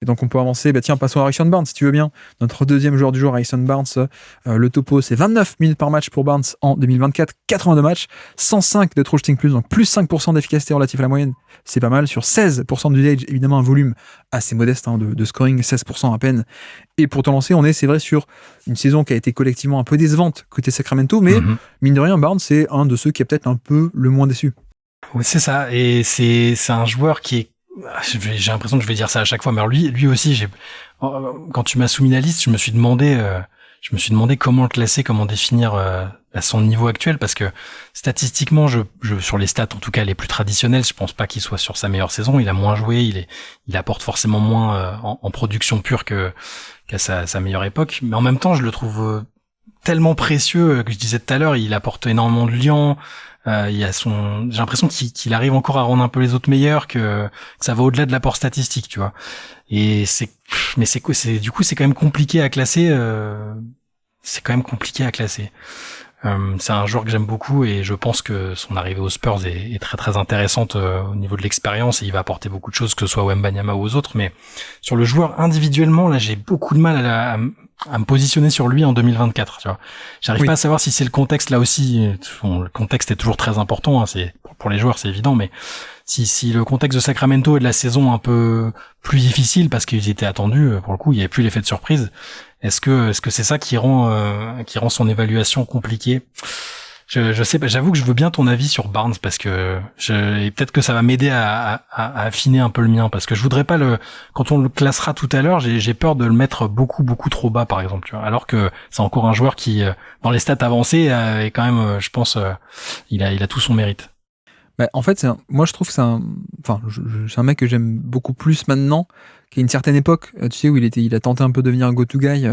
donc on peut avancer. Tiens, passons à Harrison Barnes si tu veux bien. Notre deuxième joueur du jour, Harrison Barnes. Le topo, c'est 29 minutes par match pour Barnes en 2024, 82 matchs, 105 de true shooting plus, donc plus 5% d'efficacité relative à la moyenne. C'est pas mal. Sur 16% d'usage, évidemment un volume assez modeste de scoring, 16% à peine. Et pour te lancer, c'est vrai sur une saison qui a été collectivement un peu décevante côté Sacramento, mais mine de rien, Barnes, c'est un de ceux qui est peut-être un peu le moins déçu. Oui, c'est ça. Et c'est un joueur qui est, j'ai l'impression que je vais dire ça à chaque fois, mais alors lui aussi, quand tu m'as soumis la liste, je me suis demandé comment le classer, comment définir à son niveau actuel, parce que statistiquement, sur les stats, en tout cas les plus traditionnelles, je pense pas qu'il soit sur sa meilleure saison. Il a moins joué, il apporte forcément moins en production pure qu'à sa meilleure époque. Mais en même temps, je le trouve tellement précieux, que je disais tout à l'heure, il apporte énormément de liant. J'ai l'impression qu'il arrive encore à rendre un peu les autres meilleurs, que ça va au-delà de l'apport statistique, tu vois. Et du coup, c'est quand même compliqué à classer. C'est un joueur que j'aime beaucoup et je pense que son arrivée aux Spurs est très très intéressante au niveau de l'expérience et il va apporter beaucoup de choses, que ce soit Wembanyama ou aux autres. Mais sur le joueur individuellement, là, j'ai beaucoup de mal à me positionner sur lui en 2024, tu vois. J'arrive pas à savoir si c'est le contexte là aussi. Le contexte est toujours très important, hein, c'est pour les joueurs, c'est évident, mais si le contexte de Sacramento et de la saison un peu plus difficile parce qu'ils étaient attendus, pour le coup, il y avait plus l'effet de surprise. Est-ce que c'est ça qui rend son évaluation compliquée? Je sais pas, j'avoue que je veux bien ton avis sur Barnes parce que et peut-être que ça va m'aider à affiner un peu le mien, parce que je voudrais pas quand on le classera tout à l'heure, j'ai peur de le mettre beaucoup trop bas par exemple, tu vois, alors que c'est encore un joueur qui dans les stats avancées est quand même je pense il a tout son mérite. En fait, moi je trouve que c'est un mec que j'aime beaucoup plus maintenant qu'à une certaine époque, tu sais, où il a tenté un peu de devenir un go-to guy,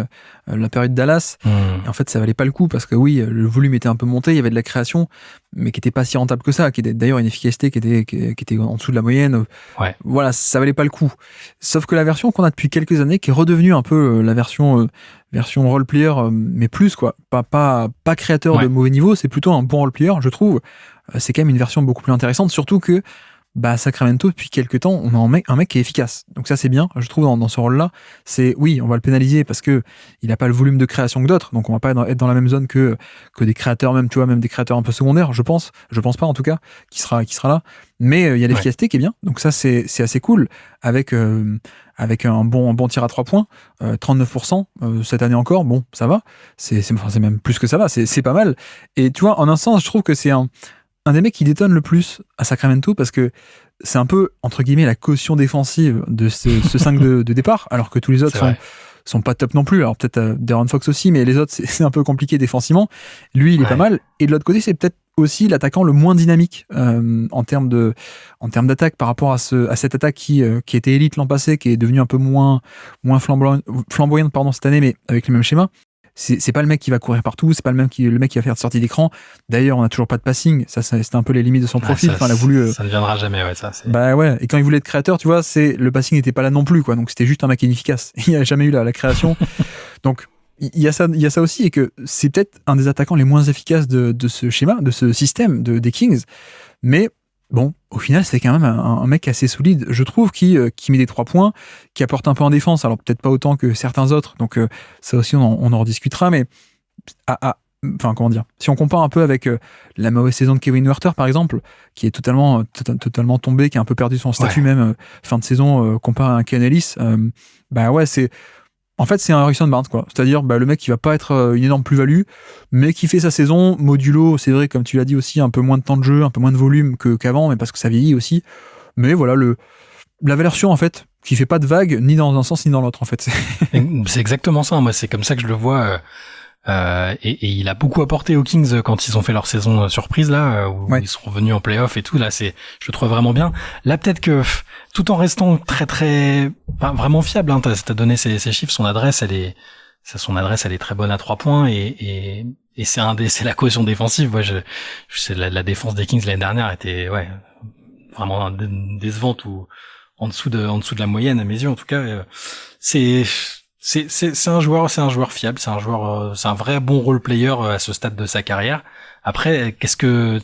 la période Dallas. Et en fait, ça valait pas le coup parce que oui, le volume était un peu monté, il y avait de la création, mais qui était pas si rentable que ça, qui était d'ailleurs une efficacité qui était en dessous de la moyenne. Ouais. Voilà, ça valait pas le coup. Sauf que la version qu'on a depuis quelques années, qui est redevenue un peu la version role player, mais plus quoi, pas créateur de mauvais niveau, c'est plutôt un bon role player, je trouve. C'est quand même une version beaucoup plus intéressante, surtout que Sacramento, depuis quelques temps, on a un mec qui est efficace. Donc ça, c'est bien, je trouve, dans ce rôle-là. Oui, on va le pénaliser parce que il n'a pas le volume de création que d'autres, donc on va pas être dans la même zone que des créateurs, même, tu vois, même des créateurs un peu secondaires, je pense pas en tout cas, qui sera là. Mais il y a l'efficacité qui est bien, donc ça, c'est assez cool, avec un bon tir à 3 points, 39% cette année encore, bon, ça va, c'est même plus que ça va, c'est pas mal. Et tu vois, en un sens, je trouve que c'est un des mecs qui détonne le plus à Sacramento parce que c'est un peu, entre guillemets, la caution défensive de ce 5 de départ, alors que tous les autres sont pas top non plus. Alors peut-être De'Aaron Fox aussi, mais les autres, c'est un peu compliqué défensivement. Lui, il est pas mal. Et de l'autre côté, c'est peut-être aussi l'attaquant le moins dynamique en termes d'attaque par rapport à cette attaque qui était élite l'an passé, qui est devenue un peu moins flamboyante cette année, mais avec le même schéma. C'est pas le mec qui va courir partout, c'est pas le mec qui va faire de sortie d'écran. D'ailleurs, on a toujours pas de passing. Ça c'était un peu les limites de son profil. Ça, il a voulu. Ça ne viendra jamais, ouais, ça. Et quand il voulait être créateur, tu vois, le passing n'était pas là non plus, quoi. Donc c'était juste un mec inefficace. Il n'y a jamais eu la création. Donc il y a ça aussi, et que c'est peut-être un des attaquants les moins efficaces de ce schéma, de ce système des Kings. Mais bon, au final, c'est quand même un mec assez solide, je trouve, qui met des 3 points, qui apporte un peu en défense, alors peut-être pas autant que certains autres, donc ça aussi on en rediscutera, mais comment dire, si on compare un peu avec la mauvaise saison de Kevin Huerter par exemple, qui est totalement tombé, qui a un peu perdu son statut même fin de saison, comparé à un Ken Ellis, c'est un Harrison Barnes, quoi. C'est-à-dire le mec qui va pas être une énorme plus-value, mais qui fait sa saison modulo, c'est vrai, comme tu l'as dit aussi, un peu moins de temps de jeu, un peu moins de volume qu'avant, mais parce que ça vieillit aussi. Mais voilà, la version en fait qui fait pas de vague ni dans un sens ni dans l'autre en fait. C'est exactement ça. Moi, c'est comme ça que je le vois. Et il a beaucoup apporté aux Kings quand ils ont fait leur saison surprise là, où ils sont revenus en play-off et tout. Là, je le trouve vraiment bien. Là, peut-être que tout en restant vraiment fiable, hein, t'as donné ses chiffres, son adresse, elle est très bonne à 3 points et c'est la caution défensive. Moi, la défense des Kings l'année dernière était vraiment décevante ou en dessous de la moyenne à mes yeux en tout cas. C'est un joueur fiable, c'est un vrai bon role player à ce stade de sa carrière. Après, qu'est-ce que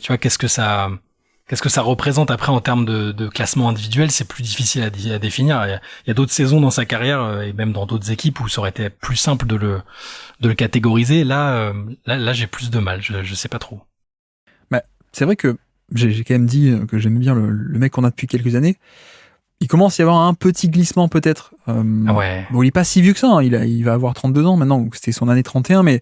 Qu'est-ce que ça représente après en termes de classement individuel? C'est plus difficile à définir. Il y a d'autres saisons dans sa carrière et même dans d'autres équipes où ça aurait été plus simple de le catégoriser. Là, j'ai plus de mal. Je sais pas trop. Bah, c'est vrai que j'ai quand même dit que j'aimais bien le mec qu'on a depuis quelques années. Il commence à y avoir un petit glissement peut-être. Ouais. Bon, il est pas si vieux que ça, hein. Il va avoir 32 ans maintenant, donc c'était son année 31, mais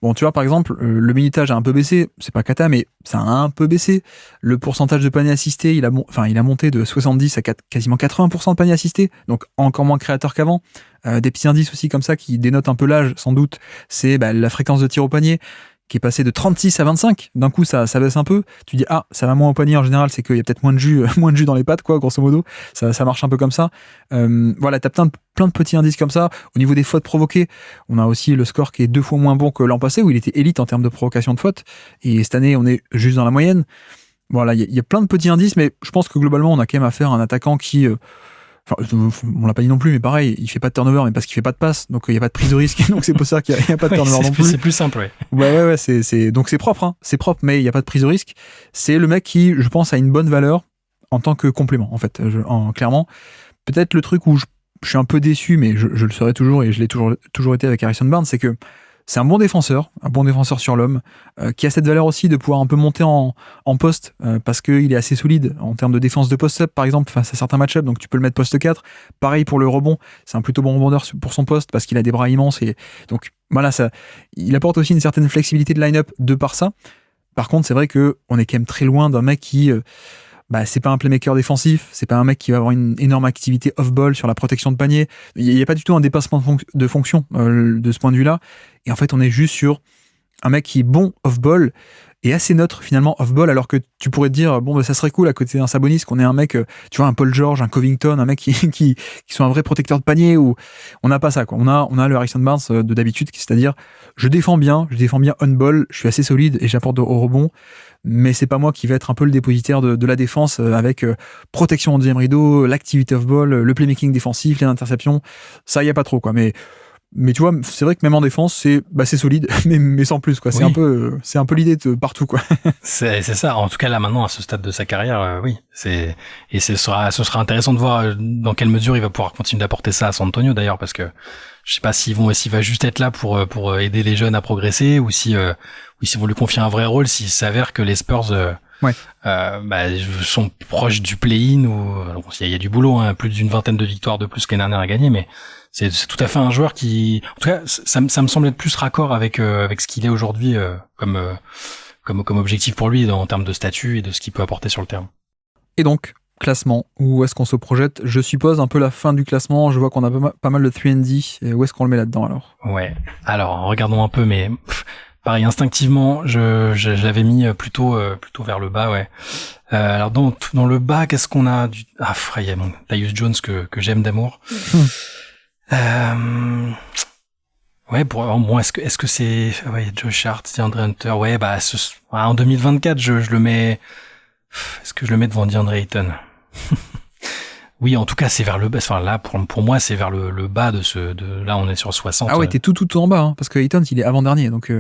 bon, tu vois, par exemple, le minutage a un peu baissé, c'est pas cata, mais ça a un peu baissé. Le pourcentage de paniers assistés, il a monté de 70 à quasiment 80% de paniers assistés, donc encore moins créateur qu'avant. Des petits indices aussi comme ça qui dénotent un peu l'âge, sans doute, c'est la fréquence de tir au panier, qui est passé de 36 à 25. D'un coup, ça baisse un peu. Tu dis, ça va moins au panier en général, c'est qu'il y a peut-être moins de jus dans les pattes, quoi, grosso modo. Ça marche un peu comme ça. Voilà, t'as plein de petits indices comme ça. Au niveau des fautes provoquées, on a aussi le score qui est 2 fois moins bon que l'an passé, où il était élite en termes de provocation de fautes. Et cette année, on est juste dans la moyenne. Voilà, il y a plein de petits indices, mais je pense que globalement, on a quand même affaire à un attaquant qui... on l'a pas dit non plus, mais pareil, il fait pas de turnover, mais parce qu'il fait pas de passe, donc il y a pas de prise de risque, donc c'est pour ça qu'il y a pas de turnover non plus. C'est plus simple, ouais. Ouais, donc c'est propre, hein, c'est propre, mais il y a pas de prise de risque. C'est le mec qui, je pense, a une bonne valeur en tant que complément, en fait, clairement. Peut-être le truc où je suis un peu déçu, mais je le serai toujours, et je l'ai toujours été avec Harrison Barnes, c'est que c'est un bon défenseur sur l'homme, qui a cette valeur aussi de pouvoir un peu monter en poste, parce qu'il est assez solide en termes de défense de post-up, par exemple, face à certains match-ups, donc tu peux le mettre poste 4. Pareil pour le rebond, c'est un plutôt bon rebondeur pour son poste, parce qu'il a des bras immenses, et donc voilà, il apporte aussi une certaine flexibilité de line-up de par ça. Par contre, c'est vrai qu'on est quand même très loin d'un mec qui... c'est pas un playmaker défensif, c'est pas un mec qui va avoir une énorme activité off-ball sur la protection de panier. Il n'y a pas du tout un dépassement de fonction de ce point de vue-là. Et en fait, on est juste sur un mec qui est bon off-ball et assez neutre finalement off-ball, alors que tu pourrais te dire, ça serait cool à côté d'un Sabonis qu'on ait un mec, tu vois, un Paul George, un Covington, un mec qui soit un vrai protecteur de panier, ou on n'a pas ça, quoi. On a le Harrison Barnes de d'habitude, c'est-à-dire, je défends bien on-ball, je suis assez solide et j'apporte au rebond. Mais c'est pas moi qui vais être un peu le dépositaire de la défense, avec protection en deuxième rideau, l'activité off-ball, le playmaking défensif, les interceptions. Ça, y a pas trop, quoi. Mais tu vois, c'est vrai que même en défense, c'est solide, mais sans plus, quoi. C'est oui. un peu l'idée de partout, quoi. C'est ça. En tout cas, là, maintenant, à ce stade de sa carrière, oui. Ce sera intéressant de voir dans quelle mesure il va pouvoir continuer d'apporter ça à San Antonio, d'ailleurs, parce que je sais pas s'il va juste être là pour aider les jeunes à progresser, ou s'ils vont lui confier un vrai rôle, s'il s'avère que les Spurs, sont proches du play-in, ou, il y a du boulot, hein, plus d'une vingtaine de victoires de plus que l'année dernière à gagner, mais c'est tout à fait un joueur qui, en tout cas, ça me semble être plus raccord avec ce qu'il est aujourd'hui, comme objectif pour lui en termes de statut et de ce qu'il peut apporter sur le terrain. Et donc, classement, où est-ce qu'on se projette? Je suppose un peu la fin du classement. Je vois qu'on a pas mal de 3&D. Et où est-ce qu'on le met là-dedans, alors? Ouais. Alors, regardons un peu, mais pareil, instinctivement, je l'avais mis plutôt vers le bas, ouais. Alors dans le bas, qu'est-ce qu'on a du... il y a mon Tyus Jones que j'aime d'amour. Ouais, bon, est-ce que c'est, Josh Hart, DeAndre Hunter, ouais, en 2024, je le mets, est-ce que je le mets devant DeAndre Ayton? Oui, en tout cas, c'est vers le bas. Enfin, là, pour moi, c'est vers le bas là, on est sur 60. Ah ouais, t'es tout en bas, hein, parce que Ayton, il est avant-dernier, donc.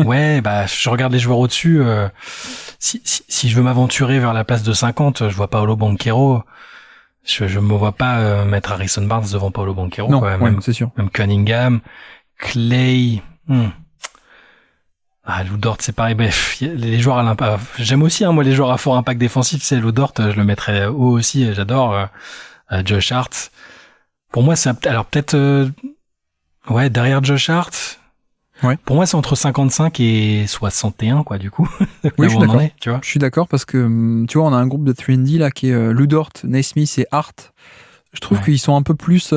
Ouais, je regarde les joueurs au-dessus. Si je veux m'aventurer vers la place de 50, je vois Paolo Banchero. Je me vois pas mettre Harrison Barnes devant Paolo Banchero. Non, quoi. c'est sûr. Même Cunningham, Clay. Lou Dort, c'est pareil. Bref, les joueurs à l'impact. J'aime aussi, moi, les joueurs à fort impact défensif. C'est Lou Dort, je le mettrais haut aussi. J'adore Josh Hart. Pour moi, c'est alors peut-être derrière Josh Hart. Ouais. Pour moi, c'est entre 55 et 61, quoi, du coup. Oui, je suis d'accord. Tu vois. Je suis d'accord parce que, tu vois, on a un groupe de 3&D là qui est Lou Dort, Naismith et Hart. Je trouve qu'ils sont un peu plus,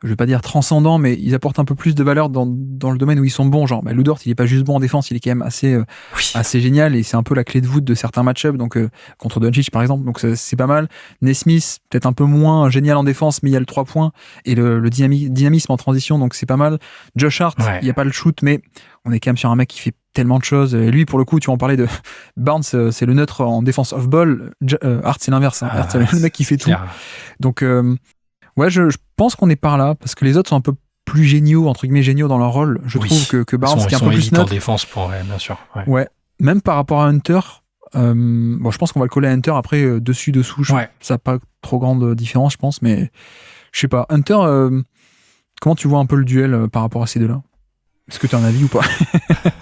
je vais pas dire transcendants, mais ils apportent un peu plus de valeur dans le domaine où ils sont bons. Genre, Lou Dort, il est pas juste bon en défense, il est quand même assez génial, et c'est un peu la clé de voûte de certains match-ups, donc contre Doncic par exemple, donc c'est pas mal. Naismith, peut-être un peu moins génial en défense, mais il y a le 3 points et le dynamisme en transition, donc c'est pas mal. Josh Hart, il y a pas le shoot, mais on est quand même sur un mec qui fait tellement de choses. Et lui, pour le coup, tu en parlais de Barnes, c'est le neutre en défense off-ball. Hart, c'est l'inverse. Hart, c'est le mec qui fait tout. Donc, ouais, je pense qu'on est par là, parce que les autres sont un peu plus géniaux, entre guillemets géniaux dans leur rôle. Je trouve que Barnes, qui est un peu plus neutre. En défense, bien sûr. Ouais. Même par rapport à Hunter, Bon, je pense qu'on va le coller à Hunter après, dessus-dessous. Ça n'a pas trop grande différence, je pense, mais je sais pas. Hunter, comment tu vois un peu le duel par rapport à ces deux-là? Est-ce que tu as un avis ou pas?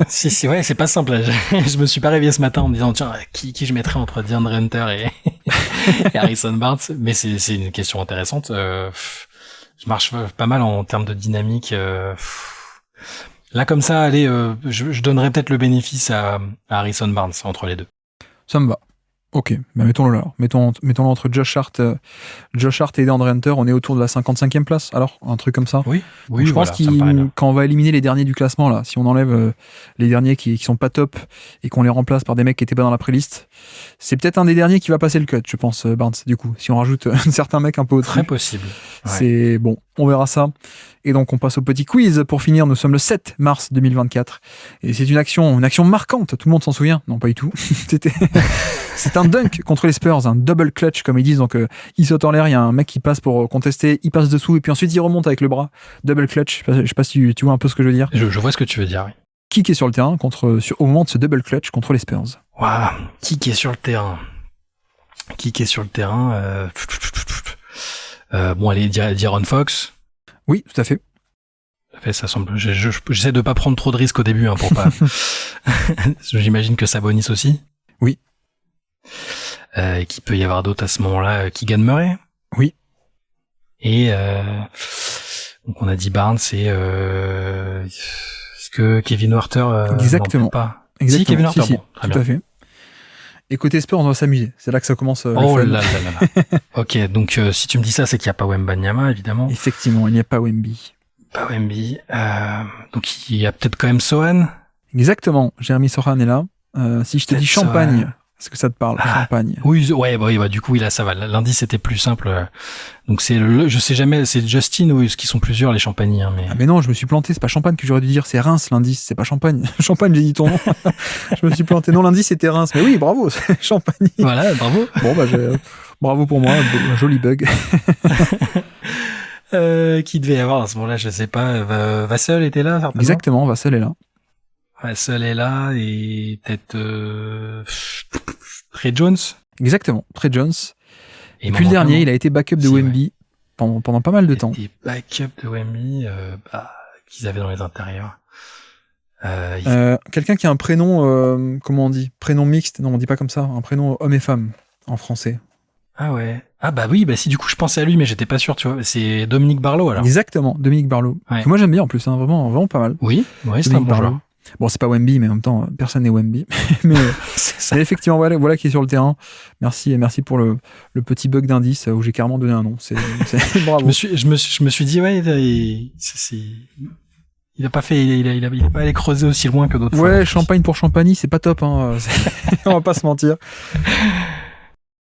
Si, ouais, c'est pas simple. Je me suis pas réveillé ce matin en me disant, tiens, qui je mettrais entre DeAndre Hunter et Harrison Barnes? Mais c'est une question intéressante. Je marche pas mal en termes de dynamique. Là, comme ça, allez, je donnerais peut-être le bénéfice à Harrison Barnes entre les deux. Ça me va. Ok, bah mettons-le là. Alors. Mettons-le entre Josh Hart et DeAndre Hunter. On est autour de la 55e place, alors un truc comme ça. Oui. Donc, je pense quand on va éliminer les derniers du classement, là, si on enlève les derniers qui sont pas top et qu'on les remplace par des mecs qui étaient pas dans la préliste, c'est peut-être un des derniers qui va passer le cut, je pense, Barnes. Du coup, si on rajoute certains mecs un peu au-dessus. Très possible. Ouais. C'est bon, on verra ça. Et donc on passe au petit quiz pour finir. Nous sommes le 7 mars 2024 et c'est une action marquante. Tout le monde s'en souvient? Non, pas du tout. C'est un dunk contre les Spurs, un double clutch comme ils disent. Donc il saute en l'air, il y a un mec qui passe pour contester, il passe dessous et puis ensuite il remonte avec le bras. Double clutch. Je sais pas si tu vois un peu ce que je veux dire. Je vois ce que tu veux dire. Oui. Qui est sur le terrain au moment de ce double clutch contre les Spurs? Waouh, qui est sur le terrain? Bon, allez, De'Aaron Fox. Oui, tout à fait. Ça semble. J'essaie de pas prendre trop de risques au début, pour pas. J'imagine que Sabonis aussi. Oui. Et qu'il peut y avoir d'autres à ce moment-là. Keegan Murray. Oui. Et donc on a dit Barnes et est-ce que Kevin Huerter Exactement. Pas. Exactement. Si, Kevin Huerter, si, bon, très tout bien. à fait. Et côté Spurs, on va s'amuser. C'est là que ça commence. Oh là là là là. Ok, donc si tu me dis ça, c'est qu'il n'y a pas Wembanyama, évidemment. Effectivement, il n'y a pas Wemby. Pas Wemby. Donc il y a peut-être quand même Sohan. Exactement. Jérémy Sohan est là. Si je te dis Champagne, est-ce que ça te parle? Champagne. Oui, ouais, du coup, oui, là, ça va. L'indice c'était plus simple. Donc c'est je sais jamais, c'est Justin ou est-ce qu'ils sont plusieurs les Champagny, mais. Ah mais non, je me suis planté. C'est pas Champagne que j'aurais dû dire. C'est Reims l'indice. C'est pas Champagne. Champagne, j'ai dit ton nom. Je me suis planté. Non, l'indice c'était Reims. Mais oui, bravo, c'est Champagne. Voilà, bravo. Bon bah bravo pour moi. Joli bug. Qui devait y avoir à ce moment-là, je sais pas. Vassell était là, certainement. Exactement, Vassell est là. Vassell est là et peut-être Trey Jones. Exactement, Trey Jones. Et puis le dernier, dernier, il a été backup de Wemby pendant pas mal de temps. Il a été backup de Wemby qu'ils avaient dans les intérieurs. Quelqu'un qui a un prénom, comment on dit? Prénom mixte? Non, on dit pas comme ça. Un prénom homme et femme en français. Ah ouais. Ah bah oui, si du coup je pensais à lui, mais j'étais pas sûr, tu vois. C'est Dominique Barlow alors. Exactement, Dominique Barlow. Ouais. Que moi j'aime bien en plus, vraiment pas mal. Oui, c'est un bon joueur. Bon, c'est pas Wemby, mais en même temps, personne n'est Wemby. mais effectivement, voilà qui est sur le terrain. Merci pour le petit bug d'indice où j'ai carrément donné un nom. C'est bravo. Je me suis dit, ouais, il a pas allé creuser aussi loin que d'autres fois. Ouais, Champagne pour Champagny, c'est pas top, hein. On va pas se mentir.